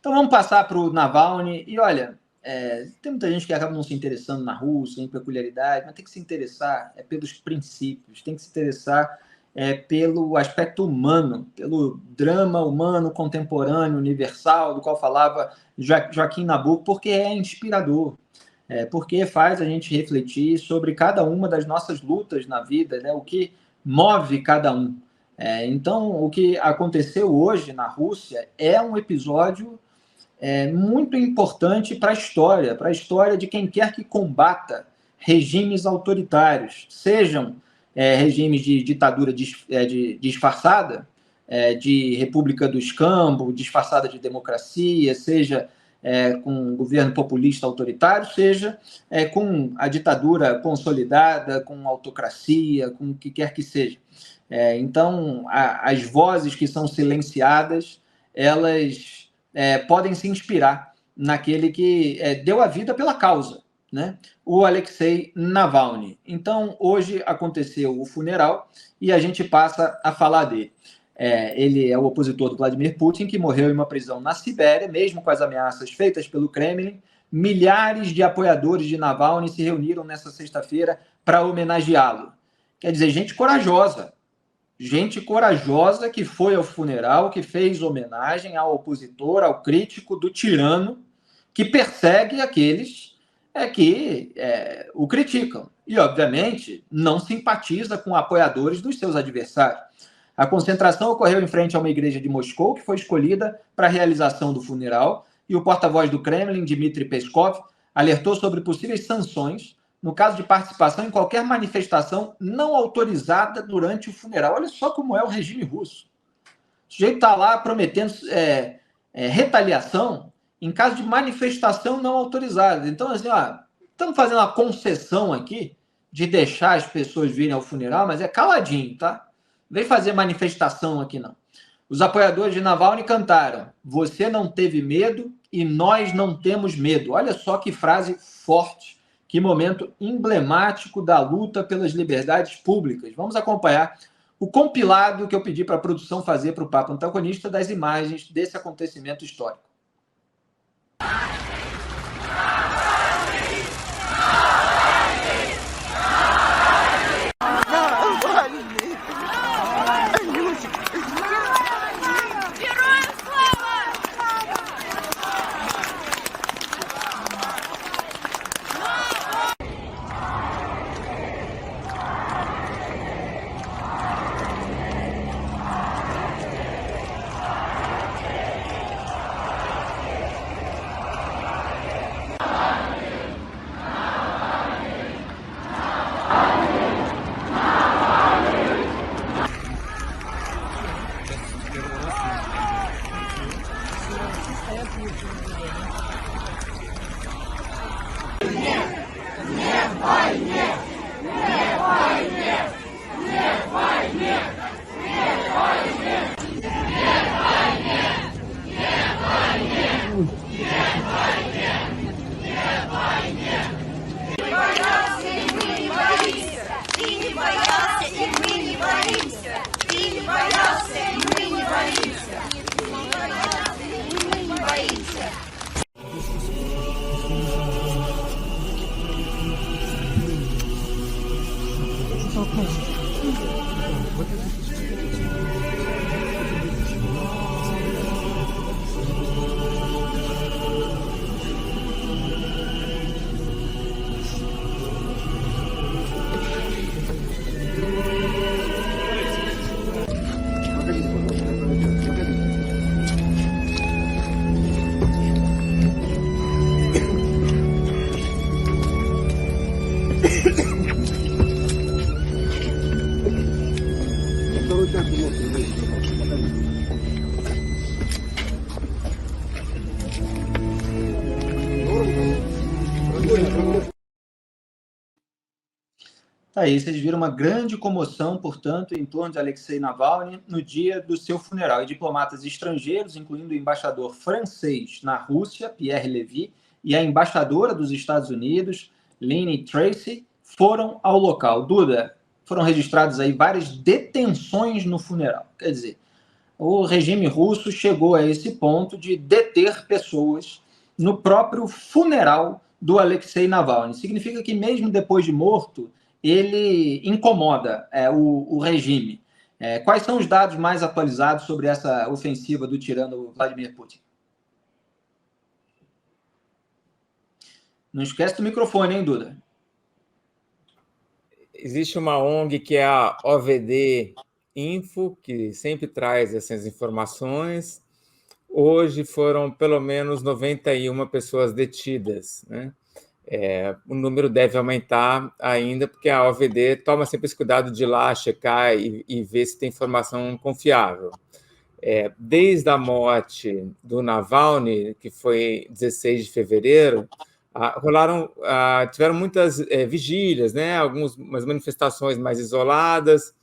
Então vamos passar para o Navalny. E olha, tem muita gente que acaba não se interessando na Rússia, em peculiaridade, mas tem que se interessar pelos princípios, tem que se interessar pelo aspecto humano, pelo drama humano contemporâneo, universal, do qual falava Joaquim Nabuco, porque é inspirador, porque faz a gente refletir sobre cada uma das nossas lutas na vida, né? O que move cada um. Então, o que aconteceu hoje na Rússia é um episódio muito importante para a história de quem quer que combata regimes autoritários, sejam regimes de ditadura disfarçada, de república do escambo, disfarçada de democracia, seja com um governo populista autoritário, seja com a ditadura consolidada, com autocracia, com o que quer que seja. Então, as vozes que são silenciadas, elas podem se inspirar naquele que deu a vida pela causa, né? O Alexei Navalny. Então, hoje aconteceu o funeral e a gente passa a falar dele. Ele é o opositor do Vladimir Putin, que morreu em uma prisão na Sibéria, mesmo com as ameaças feitas pelo Kremlin. Milhares de apoiadores de Navalny se reuniram nessa sexta-feira para homenageá-lo. Quer dizer, gente corajosa que foi ao funeral, que fez homenagem ao opositor, ao crítico do tirano, que persegue aqueles que o criticam. E, obviamente, não simpatiza com apoiadores dos seus adversários. A concentração ocorreu em frente a uma igreja de Moscou, que foi escolhida para a realização do funeral, e o porta-voz do Kremlin, Dmitry Peskov, alertou sobre possíveis sanções no caso de participação em qualquer manifestação não autorizada durante o funeral. Olha só como é o regime russo. O sujeito está lá prometendo retaliação em caso de manifestação não autorizada. Então, assim, estamos fazendo uma concessão aqui de deixar as pessoas virem ao funeral, mas é caladinho, tá? Não vem fazer manifestação aqui, não. Os apoiadores de Navalny cantaram: "Você não teve medo e nós não temos medo". Olha só que frase forte. Que momento emblemático da luta pelas liberdades públicas. Vamos acompanhar o compilado que eu pedi para a produção fazer para o Papo Antagonista das imagens desse acontecimento histórico. Tá aí, vocês viram uma grande comoção, portanto, em torno de Alexei Navalny no dia do seu funeral. E diplomatas estrangeiros, incluindo o embaixador francês na Rússia, Pierre Levy, e a embaixadora dos Estados Unidos, Lynne Tracy, foram ao local. Duda, foram registradas aí várias detenções no funeral. Quer dizer, o regime russo chegou a esse ponto de deter pessoas no próprio funeral do Alexei Navalny. Significa que mesmo depois de morto, ele incomoda o regime. Quais são os dados mais atualizados sobre essa ofensiva do tirano Vladimir Putin? Não esquece do microfone, hein, Duda? Existe uma ONG que é a OVD Info, que sempre traz essas informações. Hoje foram pelo menos 91 pessoas detidas, né? O número deve aumentar ainda, porque a OVD toma sempre esse cuidado de ir lá checar e ver se tem informação confiável. Desde a morte do Navalny, que foi 16 de fevereiro, tiveram muitas vigílias, né? Algumas manifestações mais isoladas.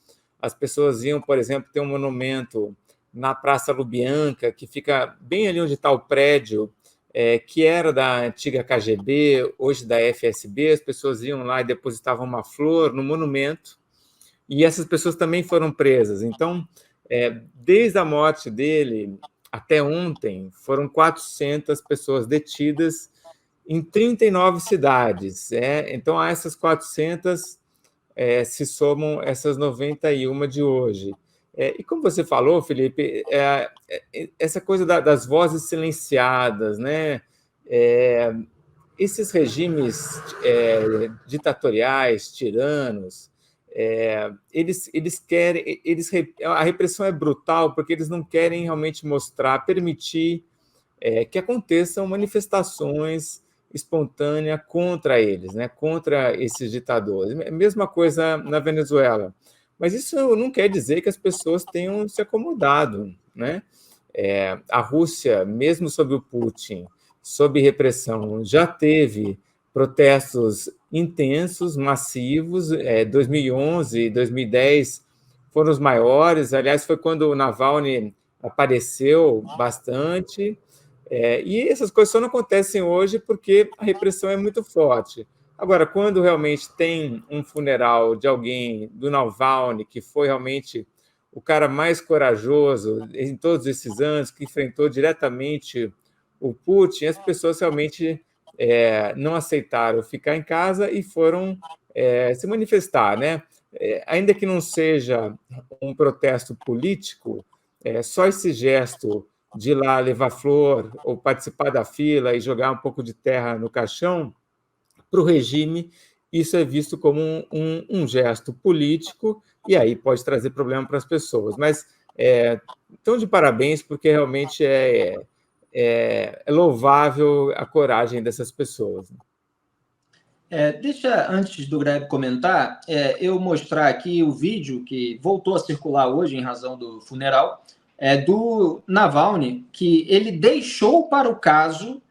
As pessoas iam, por exemplo, ter um monumento na Praça Lubyanka, que fica bem ali onde está o prédio, que era da antiga KGB, hoje da FSB. As pessoas iam lá e depositavam uma flor no monumento, e essas pessoas também foram presas. Então, desde a morte dele até ontem, foram 400 pessoas detidas em 39 cidades. Então, a essas 400 se somam essas 91 de hoje. E como você falou, Felipe, essa coisa das vozes silenciadas, né? Esses regimes ditatoriais, tiranos, eles querem, a repressão é brutal porque eles não querem realmente permitir que aconteçam manifestações espontâneas contra eles, né, contra esses ditadores. Mesma coisa na Venezuela. Mas isso não quer dizer que as pessoas tenham se acomodado, né? A Rússia, mesmo sob o Putin, sob repressão, já teve protestos intensos, massivos. 2011 e 2010 foram os maiores. Aliás, foi quando o Navalny apareceu bastante. E essas coisas só não acontecem hoje porque a repressão é muito forte. Agora, quando realmente tem um funeral de alguém, do Navalny, que foi realmente o cara mais corajoso em todos esses anos, que enfrentou diretamente o Putin, as pessoas realmente não aceitaram ficar em casa e foram se manifestar, né? Ainda que não seja um protesto político, só esse gesto de ir lá levar flor ou participar da fila e jogar um pouco de terra no caixão, para o regime, isso é visto como um gesto político, e aí pode trazer problema para as pessoas. Mas estão de parabéns, porque realmente é louvável a coragem dessas pessoas. Deixa, antes do Greg comentar, eu mostrar aqui o vídeo que voltou a circular hoje em razão do funeral, do Navalny, que ele deixou para o caso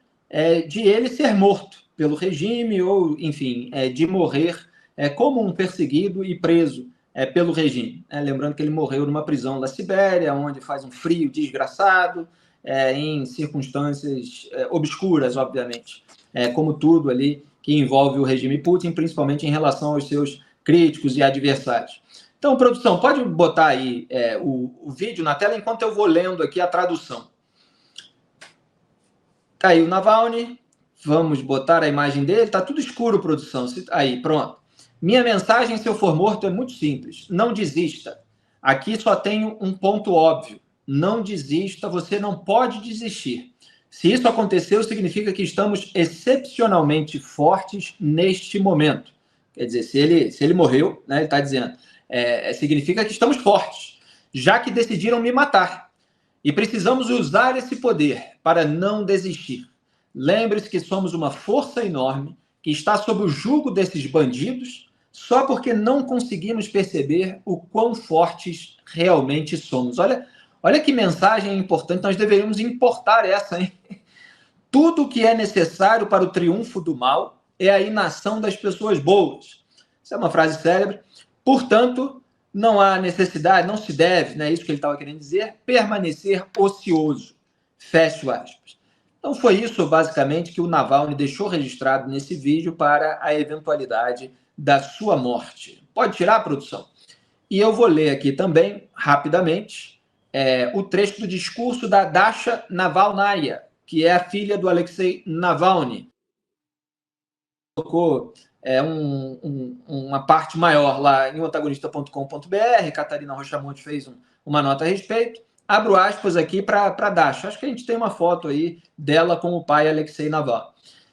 de ele ser morto pelo regime ou, enfim, de morrer como um perseguido e preso pelo regime. Lembrando que ele morreu numa prisão da Sibéria, onde faz um frio desgraçado, em circunstâncias obscuras, obviamente, como tudo ali que envolve o regime Putin, principalmente em relação aos seus críticos e adversários. Então, produção, pode botar aí o vídeo na tela enquanto eu vou lendo aqui a tradução. Tá aí o Navalny, vamos botar a imagem dele, tá tudo escuro, produção. Aí, pronto. Minha mensagem, se eu for morto, é muito simples. Não desista. Aqui só tenho um ponto óbvio. Não desista, você não pode desistir. Se isso aconteceu, significa que estamos excepcionalmente fortes neste momento. Quer dizer, se ele morreu, né, ele está dizendo, significa que estamos fortes, já que decidiram me matar. E precisamos usar esse poder para não desistir. Lembre-se que somos uma força enorme que está sob o jugo desses bandidos só porque não conseguimos perceber o quão fortes realmente somos. Olha que mensagem importante, nós deveríamos importar essa, hein? Tudo o que é necessário para o triunfo do mal é a inação das pessoas boas. Isso é uma frase célebre. Portanto, não há necessidade, não se deve, né, isso que ele estava querendo dizer, permanecer ocioso. Fecho aspas. Então foi isso, basicamente, que o Navalny deixou registrado nesse vídeo para a eventualidade da sua morte. Pode tirar a produção? E eu vou ler aqui também, rapidamente, o trecho do discurso da Dasha Navalnaya, que é a filha do Alexei Navalny. Colocou uma parte maior lá em antagonista.com.br, Catarina Rochamonte fez uma nota a respeito. Abro aspas aqui para Dasha. Acho que a gente tem uma foto aí dela com o pai Alexei Navalny.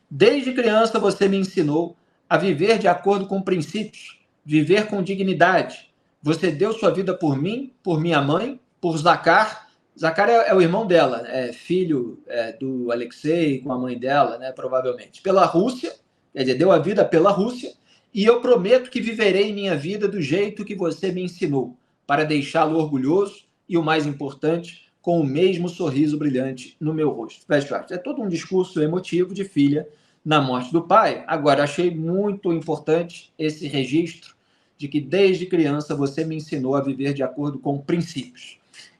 Desde criança você me ensinou a viver de acordo com princípios, viver com dignidade. Você deu sua vida por mim, por minha mãe, por Zakhar. Zakhar é o irmão dela, filho do Alexei com a mãe dela, né, provavelmente. Pela Rússia, quer dizer, deu a vida pela Rússia, e eu prometo que viverei minha vida do jeito que você me ensinou, para deixá-lo orgulhoso e, o mais importante, com o mesmo sorriso brilhante no meu rosto. Fecha aspas. É todo um discurso emotivo de filha na morte do pai. Agora, achei muito importante esse registro de que desde criança você me ensinou a viver de acordo com princípios.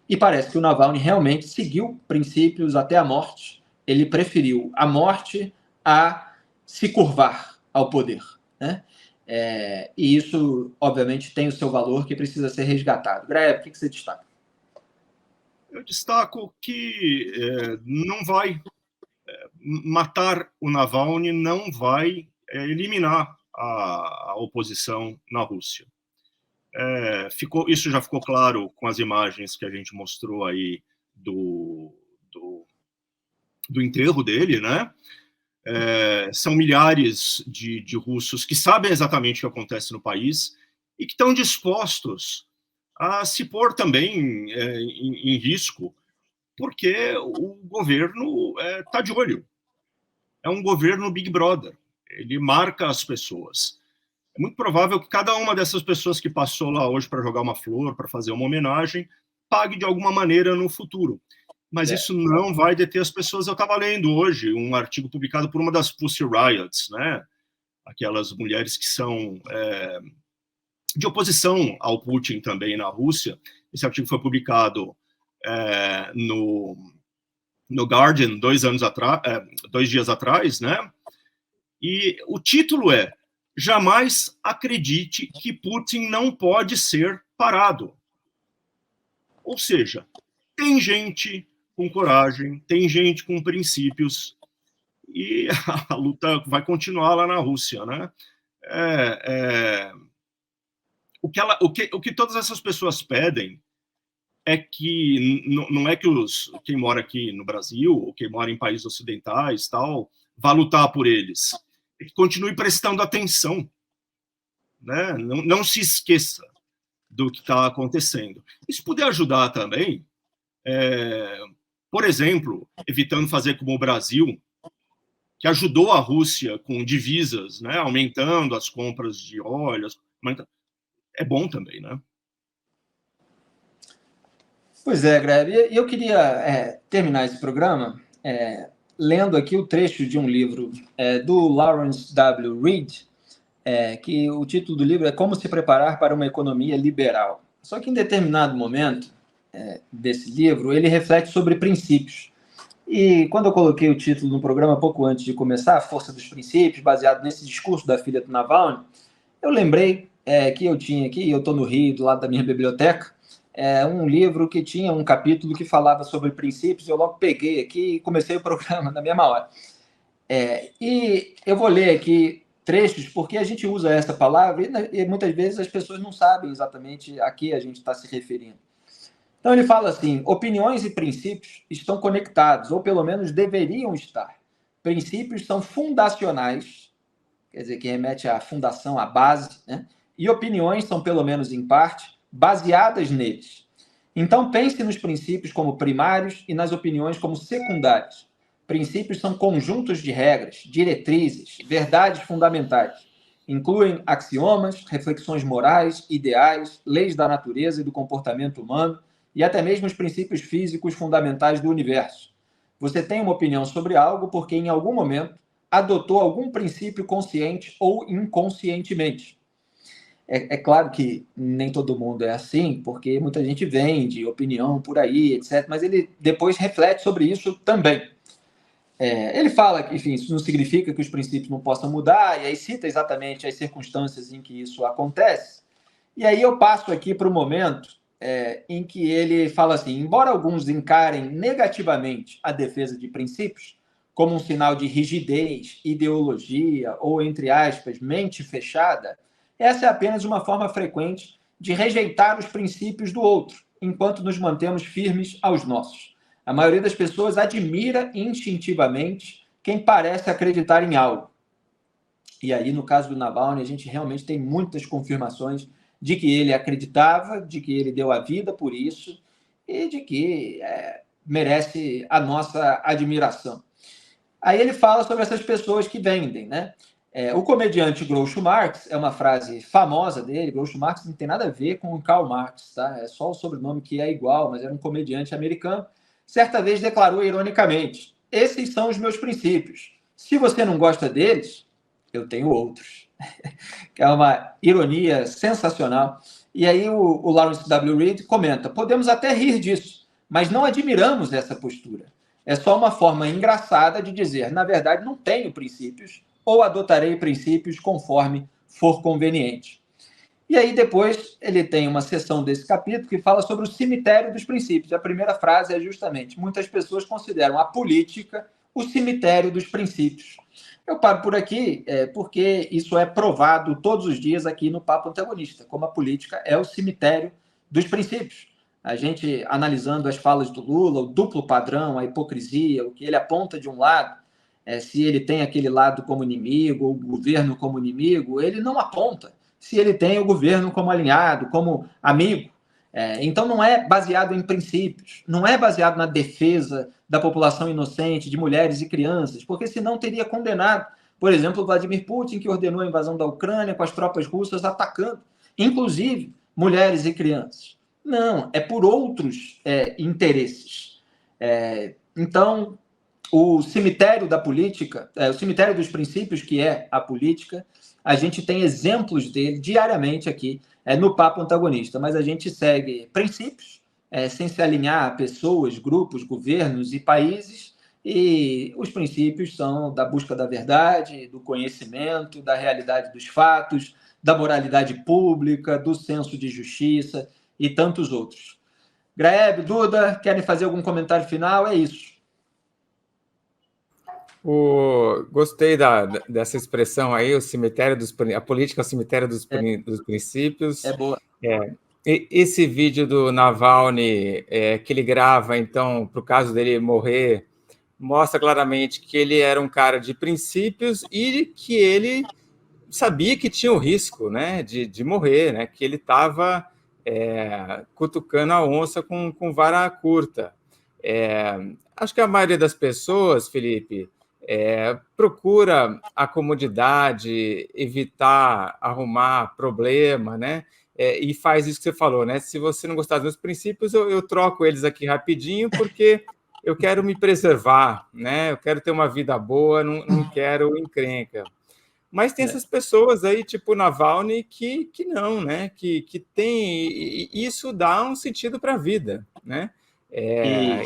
E parece que o Navalny realmente seguiu princípios até a morte. Ele preferiu a morte a se curvar ao poder, né? E isso, obviamente, tem o seu valor que precisa ser resgatado. Graham, o que você destaca? Eu destaco que não vai matar o Navalny, não vai eliminar a oposição na Rússia. Isso já ficou claro com as imagens que a gente mostrou aí do enterro dele, né? São milhares de russos que sabem exatamente o que acontece no país e que estão dispostos a se pôr também em risco, porque o governo está de olho. É um governo Big Brother. Ele marca as pessoas. É muito provável que cada uma dessas pessoas que passou lá hoje para jogar uma flor, para fazer uma homenagem, pague de alguma maneira no futuro. Mas isso não vai deter as pessoas. Eu estava lendo hoje um artigo publicado por uma das Pussy Riots, né? Aquelas mulheres que são de oposição ao Putin também na Rússia. Esse artigo foi publicado no Guardian 2 dias atrás, né? E o título é: jamais acredite que Putin não pode ser parado. Ou seja, tem gente com coragem, tem gente com princípios, e a luta vai continuar lá na Rússia, né? O que todas essas pessoas pedem é que não é que quem mora aqui no Brasil ou quem mora em países ocidentais tal vá lutar por eles, é que continue prestando atenção, né? Não se esqueça do que está acontecendo. Isso puder ajudar também, por exemplo, evitando fazer como o Brasil, que ajudou a Rússia com divisas, né, aumentando as compras de óleo, é bom também, né? Pois é, Greg. E eu queria terminar esse programa lendo aqui o trecho de um livro do Lawrence W. Reed, que o título do livro é Como se preparar para uma economia liberal. Só que em determinado momento desse livro, ele reflete sobre princípios. E quando eu coloquei o título no programa pouco antes de começar, A Força dos Princípios, baseado nesse discurso da filha do Navalny, eu lembrei que eu tinha aqui, eu estou no Rio, do lado da minha biblioteca, um livro que tinha um capítulo que falava sobre princípios. Eu logo peguei aqui e comecei o programa na mesma hora. E eu vou ler aqui trechos, porque a gente usa essa palavra e muitas vezes as pessoas não sabem exatamente a que a gente está se referindo. Então ele fala assim: opiniões e princípios estão conectados, ou pelo menos deveriam estar. Princípios são fundacionais, quer dizer, que remete à fundação, à base, né? E opiniões são, pelo menos em parte, baseadas neles. Então pense nos princípios como primários e nas opiniões como secundárias. Princípios são conjuntos de regras, diretrizes, verdades fundamentais. Incluem axiomas, reflexões morais, ideais, leis da natureza e do comportamento humano, e até mesmo os princípios físicos fundamentais do universo. Você tem uma opinião sobre algo porque, em algum momento, adotou algum princípio consciente ou inconscientemente. É claro que nem todo mundo é assim, porque muita gente vende opinião por aí, etc. Mas ele depois reflete sobre isso também. Ele fala que, enfim, isso não significa que os princípios não possam mudar, e aí cita exatamente as circunstâncias em que isso acontece. E aí eu passo aqui para o momento em que ele fala assim: embora alguns encarem negativamente a defesa de princípios como um sinal de rigidez, ideologia ou, entre aspas, mente fechada, essa é apenas uma forma frequente de rejeitar os princípios do outro, enquanto nos mantemos firmes aos nossos. A maioria das pessoas admira instintivamente quem parece acreditar em algo. E aí, no caso do Navalny, a gente realmente tem muitas confirmações de que ele acreditava, de que ele deu a vida por isso e de que merece a nossa admiração. Aí ele fala sobre essas pessoas que vendem, né? O comediante Groucho Marx, é uma frase famosa dele. Groucho Marx não tem nada a ver com o Karl Marx, tá? É só o sobrenome que é igual, mas era um comediante americano. Certa vez declarou ironicamente: esses são os meus princípios. Se você não gosta deles, eu tenho outros. Que é uma ironia sensacional. E aí o Lawrence W. Reed comenta: podemos até rir disso, mas não admiramos essa postura. É só uma forma engraçada de dizer: na verdade, não tenho princípios, ou adotarei princípios conforme for conveniente. E aí depois ele tem uma seção desse capítulo que fala sobre o cemitério dos princípios. A primeira frase é justamente: muitas pessoas consideram a política o cemitério dos princípios. Eu paro por aqui porque isso é provado todos os dias aqui no Papo Antagonista, como a política é o cemitério dos princípios. A gente analisando as falas do Lula, o duplo padrão, a hipocrisia, o que ele aponta de um lado, se ele tem aquele lado como inimigo, ou o governo como inimigo, ele não aponta se ele tem o governo como alinhado, como amigo. Então não é baseado em princípios, não é baseado na defesa da população inocente, de mulheres e crianças, porque senão teria condenado, por exemplo, Vladimir Putin, que ordenou a invasão da Ucrânia com as tropas russas atacando, inclusive, mulheres e crianças. Não, é por outros interesses. Então, o cemitério da política, o cemitério dos princípios, que é a política, a gente tem exemplos dele diariamente aqui no Papo Antagonista, mas a gente segue princípios sem se alinhar a pessoas, grupos, governos e países, e os princípios são da busca da verdade, do conhecimento, da realidade dos fatos, da moralidade pública, do senso de justiça e tantos outros. Graeb, Duda, querem fazer algum comentário final? É isso. Gostei dessa expressão aí, a política é o cemitério dos princípios. É boa. Esse vídeo do Navalny, que ele grava, então, para o caso dele morrer, mostra claramente que ele era um cara de princípios e que ele sabia que tinha o risco, né, de morrer, né, que ele estava cutucando a onça com vara curta. Acho que a maioria das pessoas, Felipe, procura a comodidade, evitar arrumar problema, né? E faz isso que você falou, né? Se você não gostar dos meus princípios, eu troco eles aqui rapidinho, porque eu quero me preservar, né? Eu quero ter uma vida boa, não quero encrenca. Mas tem essas pessoas aí, tipo Navalny, que não, né? Que tem... E isso dá um sentido para a vida, né?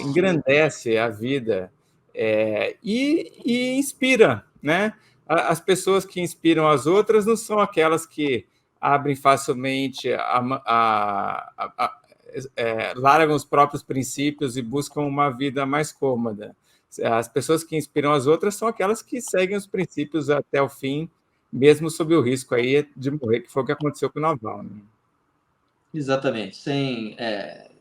Engrandece a vida e inspira, né? As pessoas que inspiram as outras não são aquelas que abrem facilmente, largam os próprios princípios e buscam uma vida mais cômoda. As pessoas que inspiram as outras são aquelas que seguem os princípios até o fim, mesmo sob o risco aí de morrer, que foi o que aconteceu com o Navalny. Exatamente, sem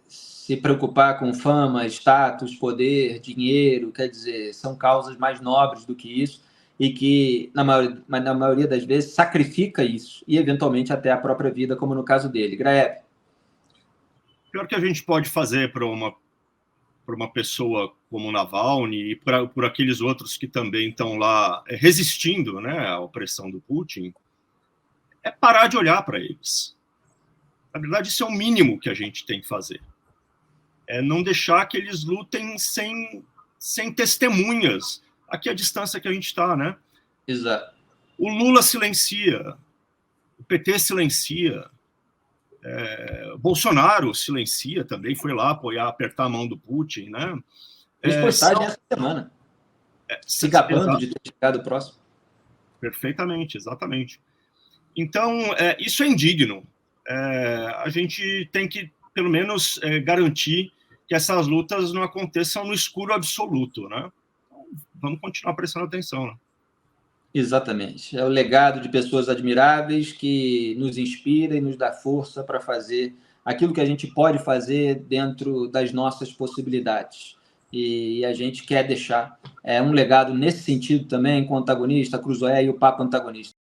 se preocupar com fama, status, poder, dinheiro, quer dizer, são causas mais nobres do que isso e que, na maioria das vezes, sacrifica isso e, eventualmente, até a própria vida, como no caso dele. Graeb. O pior que a gente pode fazer para uma pessoa como o Navalny e por aqueles outros que também estão lá resistindo, né, à opressão do Putin, é parar de olhar para eles. Na verdade, isso é o mínimo que a gente tem que fazer. É não deixar que eles lutem sem testemunhas. Aqui a distância que a gente está, né? Exato. O Lula silencia, o PT silencia, Bolsonaro silencia também, foi lá apertar a mão do Putin, né? Fiz postagem essa semana, se gabando de ter chegado próximo. Perfeitamente, exatamente. Então, isso é indigno. A gente tem que pelo menos, garantir que essas lutas não aconteçam no escuro absoluto, né? Então, vamos continuar prestando atenção, né? Exatamente. É o legado de pessoas admiráveis que nos inspira e nos dá força para fazer aquilo que a gente pode fazer dentro das nossas possibilidades. E a gente quer deixar um legado nesse sentido também, com o antagonista, a Cruzoé e o Papa antagonista.